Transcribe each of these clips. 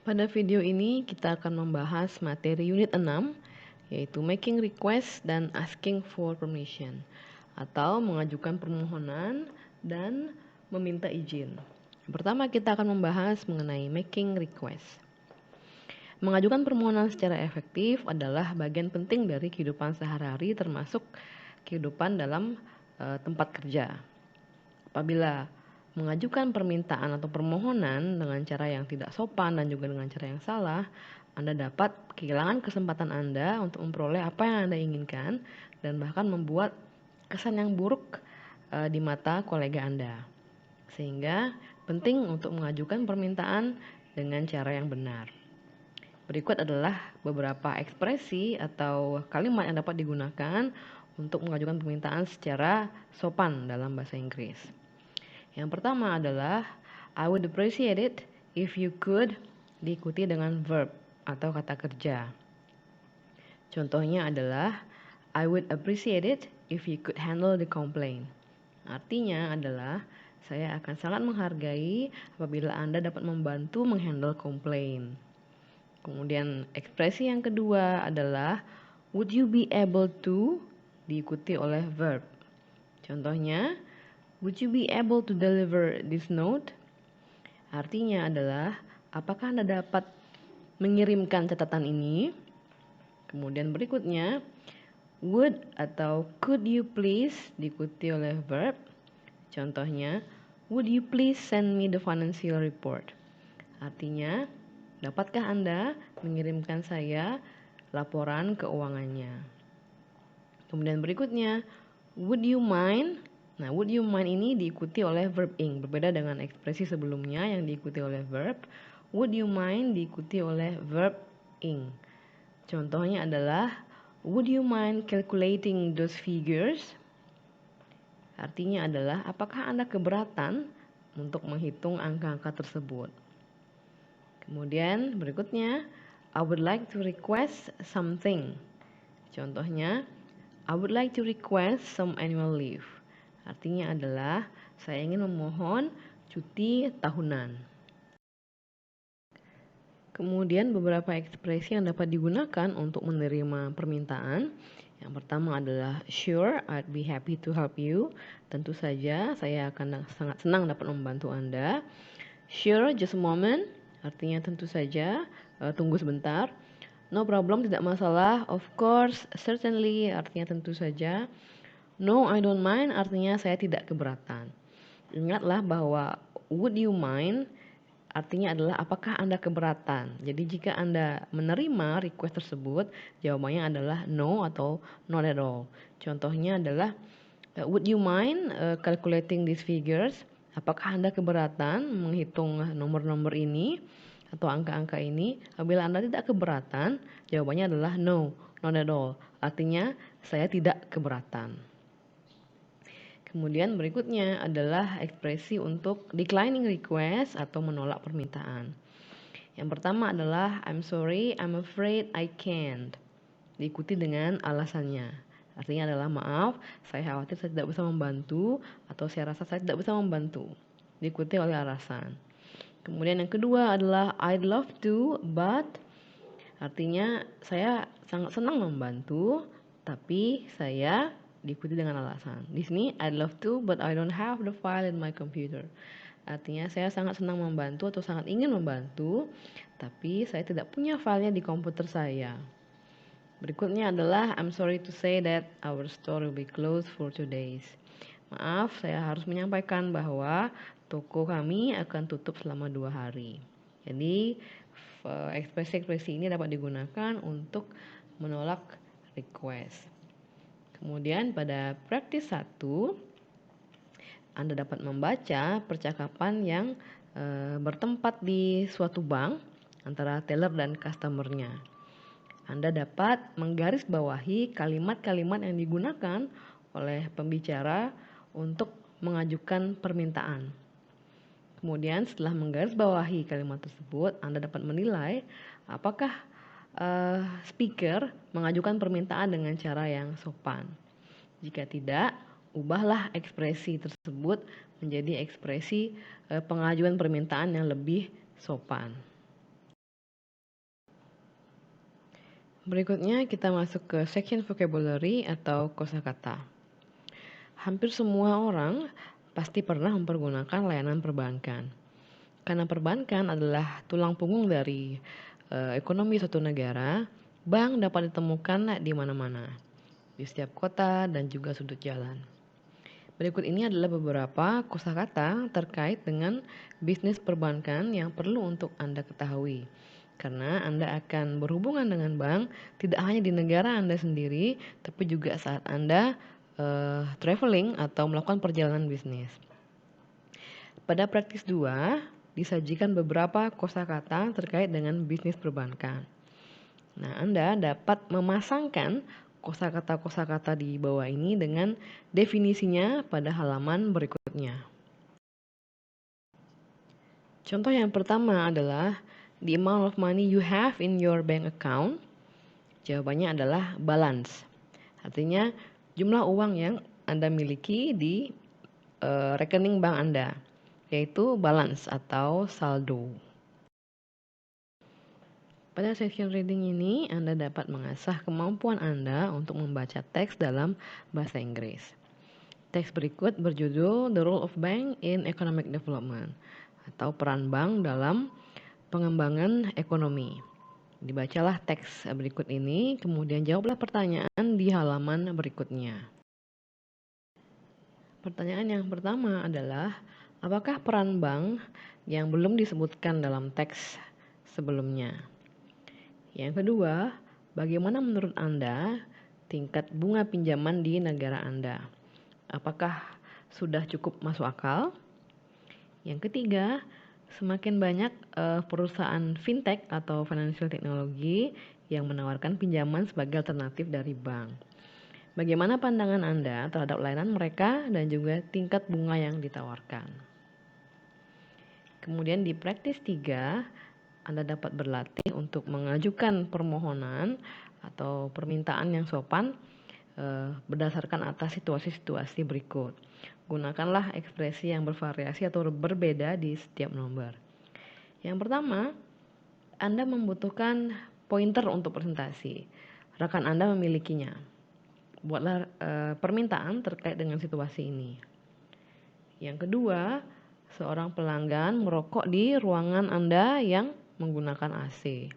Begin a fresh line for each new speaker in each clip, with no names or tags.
Pada video ini kita akan membahas materi unit 6, yaitu making request dan asking for permission, atau mengajukan permohonan dan meminta izin. Pertama kita akan membahas mengenai making request. Mengajukan permohonan secara efektif adalah bagian penting dari kehidupan sehari-hari, termasuk kehidupan dalam tempat kerja. Apabila mengajukan permintaan atau permohonan dengan cara yang tidak sopan dan juga dengan cara yang salah, Anda dapat kehilangan kesempatan Anda untuk memperoleh apa yang Anda inginkan dan bahkan membuat kesan yang buruk di mata kolega Anda. Sehingga penting untuk mengajukan permintaan dengan cara yang benar. Berikut adalah beberapa ekspresi atau kalimat yang dapat digunakan untuk mengajukan permintaan secara sopan dalam bahasa Inggris. Yang pertama adalah I would appreciate it if you could, diikuti dengan verb atau kata kerja. Contohnya adalah I would appreciate it if you could handle the complaint. Artinya adalah saya akan sangat menghargai apabila Anda dapat membantu menghandle komplain. Kemudian ekspresi yang kedua adalah would you be able to, diikuti oleh verb. Contohnya would you be able to deliver this note? Artinya adalah apakah Anda dapat mengirimkan catatan ini? Kemudian berikutnya would atau could you please, diikuti oleh verb. Contohnya would you please send me the financial report? Artinya dapatkah Anda mengirimkan saya laporan keuangannya? Kemudian berikutnya would you mind? Nah, would you mind ini diikuti oleh verb ing, berbeda dengan ekspresi sebelumnya yang diikuti oleh verb. Would you mind diikuti oleh verb ing. Contohnya adalah would you mind calculating those figures? Artinya adalah apakah Anda keberatan untuk menghitung angka-angka tersebut? Kemudian berikutnya I would like to request something. Contohnya I would like to request some annual leave. Artinya adalah saya ingin memohon cuti tahunan. Kemudian beberapa ekspresi yang dapat digunakan untuk menerima permintaan. Yang pertama adalah sure, I'd be happy to help you. Tentu saja saya akan sangat senang dapat membantu Anda. Sure, just a moment. Artinya tentu saja, tunggu sebentar. No problem, tidak masalah. Of course, certainly, artinya tentu saja. No, I don't mind, artinya saya tidak keberatan. Ingatlah bahwa would you mind artinya adalah apakah Anda keberatan. Jadi jika Anda menerima request tersebut, jawabannya adalah no atau not at all. Contohnya adalah would you mind calculating these figures? Apakah Anda keberatan menghitung nomor-nomor ini atau angka-angka ini? Apabila Anda tidak keberatan, jawabannya adalah no, not at all. Artinya saya tidak keberatan. Kemudian berikutnya adalah ekspresi untuk declining request atau menolak permintaan. Yang pertama adalah I'm sorry, I'm afraid I can't. Diikuti dengan alasannya. Artinya adalah maaf, saya khawatir saya tidak bisa membantu atau saya rasa saya tidak bisa membantu. Diikuti oleh alasan. Kemudian yang kedua adalah I'd love to, but artinya saya sangat senang membantu, tapi saya diikuti dengan alasan. Di sini I'd love to but I don't have the file in my computer. Artinya saya sangat senang membantu atau sangat ingin membantu, tapi saya tidak punya filenya di komputer saya. Berikutnya adalah I'm sorry to say that our store will be closed for 2 days. Maaf, saya harus menyampaikan bahwa toko kami akan tutup selama 2 hari. Jadi ekspresi-ekspresi ini dapat digunakan untuk menolak request. Kemudian pada praktis 1, Anda dapat membaca percakapan yang bertempat di suatu bank antara teller dan customer-nya. Anda dapat menggarisbawahi kalimat-kalimat yang digunakan oleh pembicara untuk mengajukan permintaan. Kemudian setelah menggarisbawahi kalimat tersebut, Anda dapat menilai apakah speaker mengajukan permintaan dengan cara yang sopan. Jika tidak, ubahlah ekspresi tersebut menjadi ekspresi pengajuan permintaan yang lebih sopan. Berikutnya kita masuk ke section vocabulary atau kosakata. Hampir semua orang pasti pernah mempergunakan layanan perbankan. Karena perbankan adalah tulang punggung dari ekonomi suatu negara, bank dapat ditemukan di mana-mana, di setiap kota dan juga sudut jalan. Berikut ini adalah beberapa kosakata terkait dengan bisnis perbankan yang perlu untuk Anda ketahui. Karena Anda akan berhubungan dengan bank tidak hanya di negara Anda sendiri, tapi juga saat Anda traveling atau melakukan perjalanan bisnis. Pada praktis 2, disajikan beberapa kosakata terkait dengan bisnis perbankan. Nah, Anda dapat memasangkan kosakata-kosakata di bawah ini dengan definisinya pada halaman berikutnya. Contoh yang pertama adalah the amount of money you have in your bank account. Jawabannya adalah balance. Artinya jumlah uang yang Anda miliki di rekening bank Anda, yaitu balance atau saldo. Pada section reading ini, Anda dapat mengasah kemampuan Anda untuk membaca teks dalam bahasa Inggris. Teks berikut berjudul The Role of Bank in Economic Development atau peran bank dalam pengembangan ekonomi. Dibacalah teks berikut ini, kemudian jawablah pertanyaan di halaman berikutnya. Pertanyaan yang pertama adalah, apakah peran bank yang belum disebutkan dalam teks sebelumnya? Yang kedua, bagaimana menurut Anda tingkat bunga pinjaman di negara Anda? Apakah sudah cukup masuk akal? Yang ketiga, semakin banyak perusahaan fintech atau financial technology yang menawarkan pinjaman sebagai alternatif dari bank. Bagaimana pandangan Anda terhadap layanan mereka dan juga tingkat bunga yang ditawarkan? Kemudian di praktis 3, Anda dapat berlatih untuk mengajukan permohonan atau permintaan yang sopan berdasarkan atas situasi-situasi berikut. Gunakanlah ekspresi yang bervariasi atau berbeda di setiap nomor. Yang pertama, Anda membutuhkan pointer untuk presentasi. Rekan Anda memilikinya. Buatlah permintaan terkait dengan situasi ini. Yang kedua, seorang pelanggan merokok di ruangan Anda yang menggunakan AC.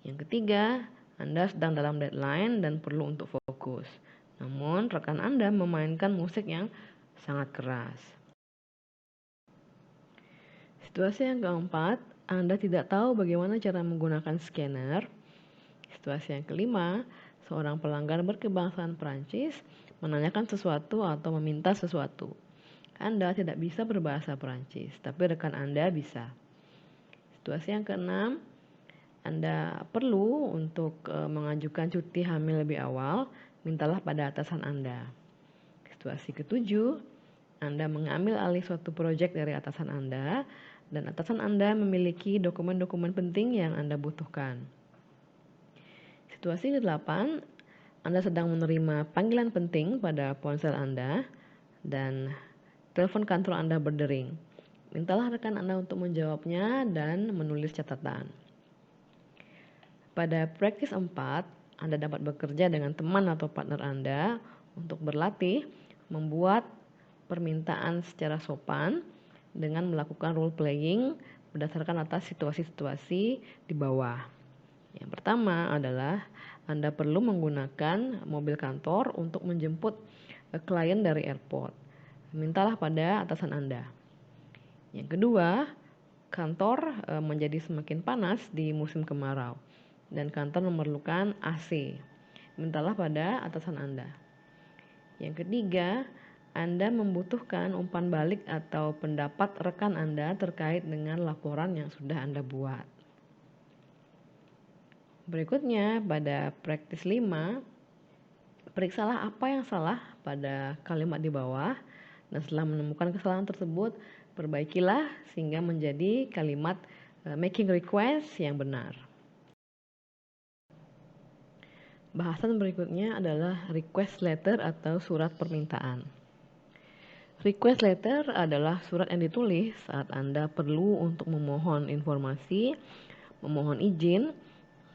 Yang ketiga, Anda sedang dalam deadline dan perlu untuk fokus. Namun, rekan Anda memainkan musik yang sangat keras. Situasi yang keempat, Anda tidak tahu bagaimana cara menggunakan scanner. Situasi yang kelima, seorang pelanggan berkebangsaan Prancis menanyakan sesuatu atau meminta sesuatu. Anda tidak bisa berbahasa Prancis, tapi rekan Anda bisa. Situasi yang keenam, Anda perlu untuk mengajukan cuti hamil lebih awal, mintalah pada atasan Anda. Situasi ketujuh, Anda mengambil alih suatu proyek dari atasan Anda, dan atasan Anda memiliki dokumen-dokumen penting yang Anda butuhkan. Situasi ke-8, Anda sedang menerima panggilan penting pada ponsel Anda, dan telepon kantor Anda berdering. Mintalah rekan Anda untuk menjawabnya dan menulis catatan. Pada praktis 4, Anda dapat bekerja dengan teman atau partner Anda untuk berlatih membuat permintaan secara sopan dengan melakukan role playing berdasarkan atas situasi-situasi di bawah. Yang pertama adalah Anda perlu menggunakan mobil kantor untuk menjemput klien dari airport. Mintalah pada atasan Anda. Yang kedua, kantor menjadi semakin panas di musim kemarau dan kantor memerlukan AC. Mintalah pada atasan Anda. Yang ketiga, Anda membutuhkan umpan balik atau pendapat rekan Anda terkait dengan laporan yang sudah Anda buat. Berikutnya, pada praktis 5, periksalah apa yang salah pada kalimat di bawah, dan setelah menemukan kesalahan tersebut, perbaikilah sehingga menjadi kalimat making request yang benar. Bahasan berikutnya adalah request letter atau surat permintaan. Request letter adalah surat yang ditulis saat Anda perlu untuk memohon informasi, memohon izin,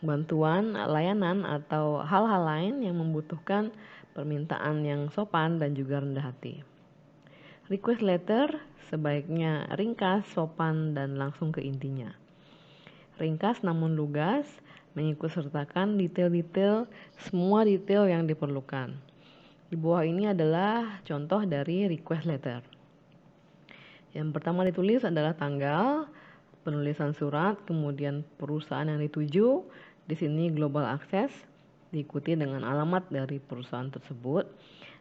bantuan, layanan, atau hal-hal lain yang membutuhkan permintaan yang sopan dan juga rendah hati. Request letter sebaiknya ringkas, sopan, dan langsung ke intinya. Ringkas namun lugas, mengikut sertakan detail-detail, semua detail yang diperlukan. Di bawah ini adalah contoh dari request letter. Yang pertama ditulis adalah tanggal, penulisan surat, kemudian perusahaan yang dituju, di sini Global Access, diikuti dengan alamat dari perusahaan tersebut,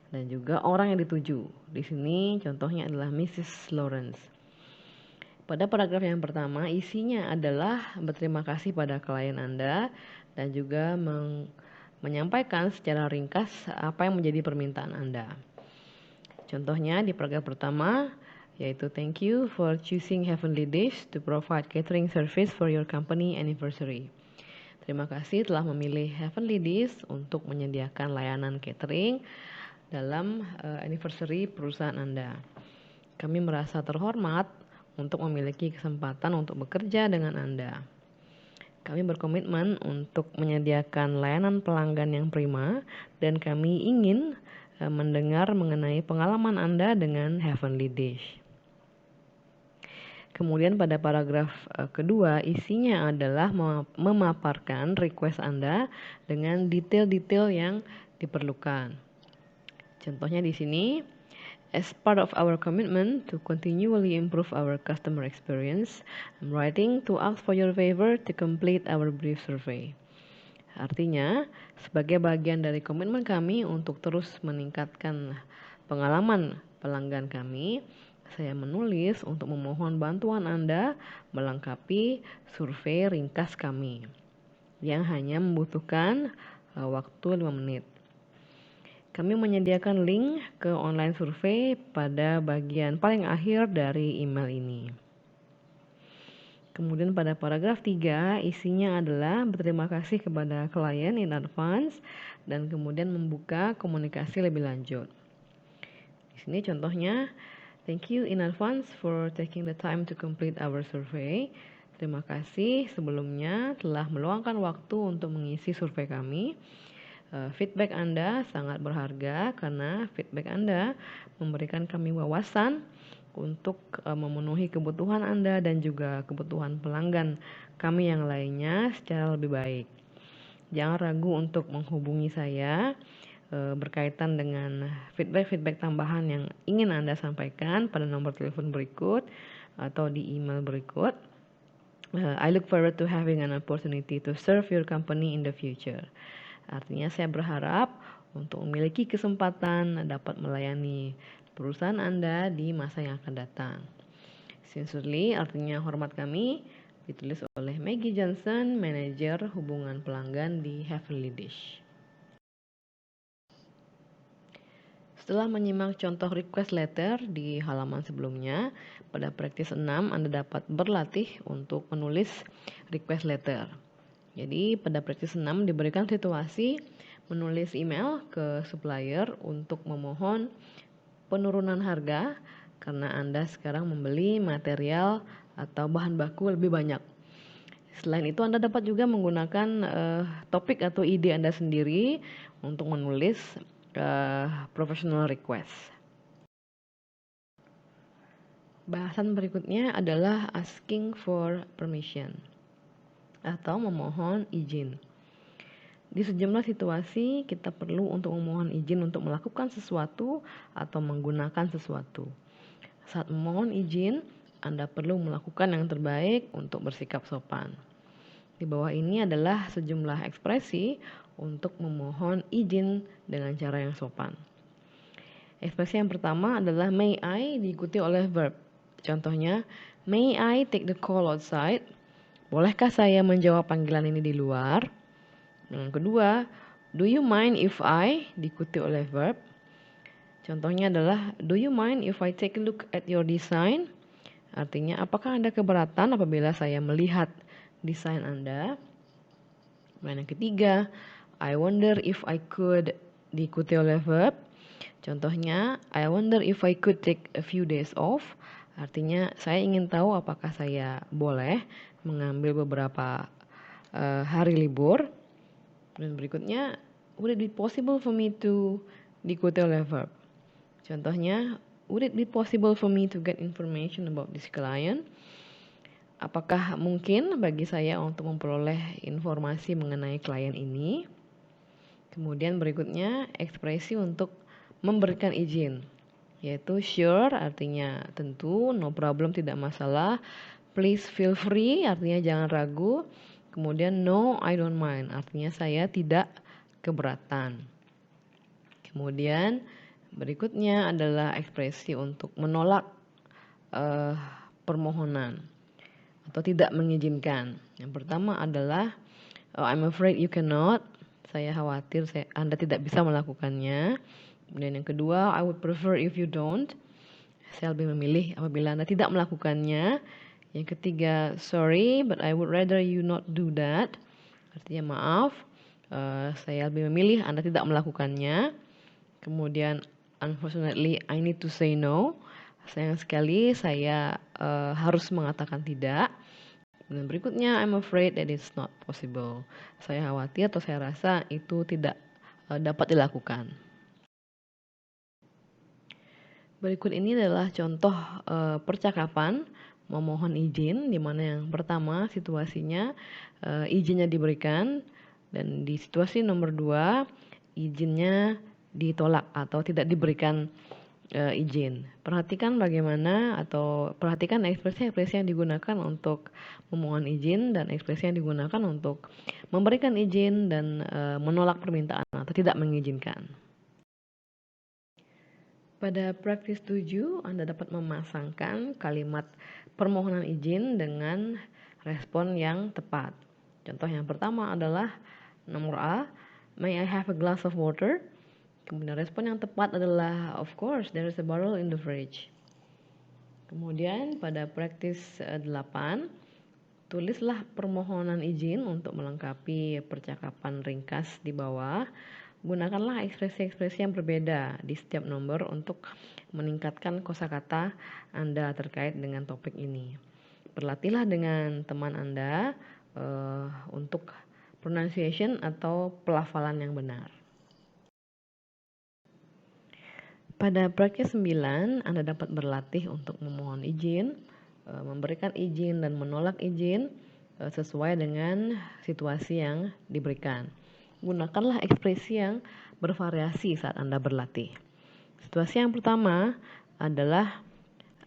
dan juga orang yang dituju. Di sini contohnya adalah Mrs. Lawrence. Pada paragraf yang pertama, isinya adalah berterima kasih pada klien Anda dan juga menyampaikan secara ringkas apa yang menjadi permintaan Anda. Contohnya di paragraf pertama, yaitu thank you for choosing Heavenly Dish to provide catering service for your company anniversary. Terima kasih telah memilih Heavenly Dish untuk menyediakan layanan catering dalam anniversary perusahaan Anda. Kami merasa terhormat untuk memiliki kesempatan untuk bekerja dengan Anda. Kami berkomitmen untuk menyediakan layanan pelanggan yang prima dan kami ingin mendengar mengenai pengalaman Anda dengan Heavenly Dish. Kemudian pada paragraf kedua, isinya adalah memaparkan request Anda dengan detail-detail yang diperlukan. Contohnya di sini, as part of our commitment to continually improve our customer experience, I'm writing to ask for your favor to complete our brief survey. Artinya, sebagai bagian dari komitmen kami untuk terus meningkatkan pengalaman pelanggan kami, saya menulis untuk memohon bantuan Anda melengkapi survei ringkas kami yang hanya membutuhkan waktu 5 menit. Kami menyediakan link ke online survei pada bagian paling akhir dari email ini. Kemudian pada paragraf 3, isinya adalah berterima kasih kepada klien in advance dan kemudian membuka komunikasi lebih lanjut. Di sini contohnya, thank you in advance for taking the time to complete our survey. Terima kasih sebelumnya telah meluangkan waktu untuk mengisi survei kami. Feedback Anda sangat berharga karena feedback Anda memberikan kami wawasan untuk memenuhi kebutuhan Anda dan juga kebutuhan pelanggan kami yang lainnya secara lebih baik. Jangan ragu untuk menghubungi saya berkaitan dengan feedback tambahan yang ingin Anda sampaikan pada nomor telepon berikut atau di email berikut. I look forward to having an opportunity to serve your company in the future. Artinya saya berharap untuk memiliki kesempatan dapat melayani perusahaan Anda di masa yang akan datang. Sincerely artinya hormat kami, ditulis oleh Maggie Johnson, manajer hubungan pelanggan di Heavenly Dish. Setelah menyimak contoh request letter di halaman sebelumnya, pada praktis 6 Anda dapat berlatih untuk menulis request letter. Jadi pada praktis 6 diberikan situasi menulis email ke supplier untuk memohon penurunan harga karena Anda sekarang membeli material atau bahan baku lebih banyak. Selain itu Anda dapat juga menggunakan topik atau ide Anda sendiri untuk menulis professional request. Bahasan berikutnya adalah asking for permission atau memohon izin. Di sejumlah situasi kita perlu untuk memohon izin untuk melakukan sesuatu atau menggunakan sesuatu. Saat memohon izin, Anda perlu melakukan yang terbaik untuk bersikap sopan. Di bawah ini adalah sejumlah ekspresi untuk memohon izin dengan cara yang sopan. Ekspresi yang pertama adalah may I diikuti oleh verb. Contohnya, may I take the call outside? Bolehkah saya menjawab panggilan ini di luar? Yang kedua, do you mind if I diikuti oleh verb. Contohnya adalah, do you mind if I take a look at your design? Artinya, apakah Anda keberatan apabila saya melihat desain Anda? Dan yang ketiga, I wonder if I could diikuti oleh verb. Contohnya, I wonder if I could take a few days off. Artinya, saya ingin tahu apakah saya boleh mengambil beberapa hari libur. Dan berikutnya, would it be possible for me to, diikuti oleh verb. Contohnya, would it be possible for me to get information about this client? Apakah mungkin bagi saya untuk memperoleh informasi mengenai klien ini? Kemudian berikutnya, ekspresi untuk memberikan izin, yaitu sure artinya tentu, no problem tidak masalah, please feel free artinya jangan ragu, kemudian no I don't mind artinya saya tidak keberatan. Kemudian berikutnya adalah ekspresi untuk menolak permohonan atau tidak mengizinkan. Yang pertama adalah I'm afraid you cannot, saya khawatir Anda tidak bisa melakukannya. Kemudian yang kedua, I would prefer if you don't, saya lebih memilih apabila Anda tidak melakukannya. Yang ketiga, sorry but I would rather you not do that, artinya maaf, saya lebih memilih Anda tidak melakukannya. Kemudian unfortunately I need to say no, sayang sekali saya harus mengatakan tidak. Dan berikutnya, I'm afraid that it's not possible, saya khawatir atau saya rasa itu tidak dapat dilakukan. Berikut ini adalah contoh percakapan memohon izin, di mana yang pertama situasinya izinnya diberikan, dan di situasi nomor 2 izinnya ditolak atau tidak diberikan izin. Perhatikan bagaimana atau perhatikan ekspresi-ekspresi yang digunakan untuk memohon izin dan ekspresi yang digunakan untuk memberikan izin dan menolak permintaan atau tidak mengizinkan. Pada praktis 7, Anda dapat memasangkan kalimat permohonan izin dengan respon yang tepat. Contoh yang pertama adalah nomor A, may I have a glass of water? Kemudian respon yang tepat adalah of course, there is a bottle in the fridge. Kemudian pada praktis 8, tulislah permohonan izin untuk melengkapi percakapan ringkas di bawah. Gunakanlah ekspresi-ekspresi yang berbeda di setiap nomor untuk meningkatkan kosakata Anda terkait dengan topik ini. Berlatihlah dengan teman Anda untuk pronunciation atau pelafalan yang benar. Pada praktis 9, Anda dapat berlatih untuk memohon izin, memberikan izin dan menolak izin sesuai dengan situasi yang diberikan. Gunakanlah ekspresi yang bervariasi saat Anda berlatih. Situasi yang pertama adalah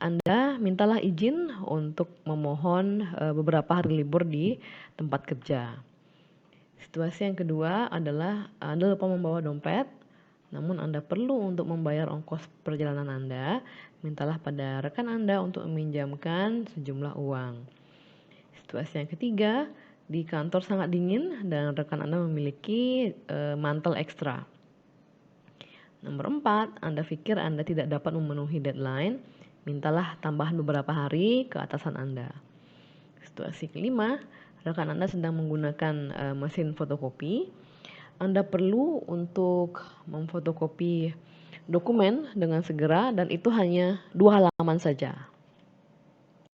Anda mintalah izin untuk memohon beberapa hari libur di tempat kerja. Situasi yang kedua adalah Anda lupa membawa dompet, namun Anda perlu untuk membayar ongkos perjalanan Anda, mintalah pada rekan Anda untuk meminjamkan sejumlah uang. Situasi yang ketiga, di kantor sangat dingin dan rekan Anda memiliki mantel ekstra. Nomor 4, Anda pikir Anda tidak dapat memenuhi deadline, mintalah tambahan beberapa hari ke atasan Anda. Situasi kelima, rekan Anda sedang menggunakan mesin fotokopi. Anda perlu untuk memfotokopi dokumen dengan segera dan itu hanya 2 halaman saja.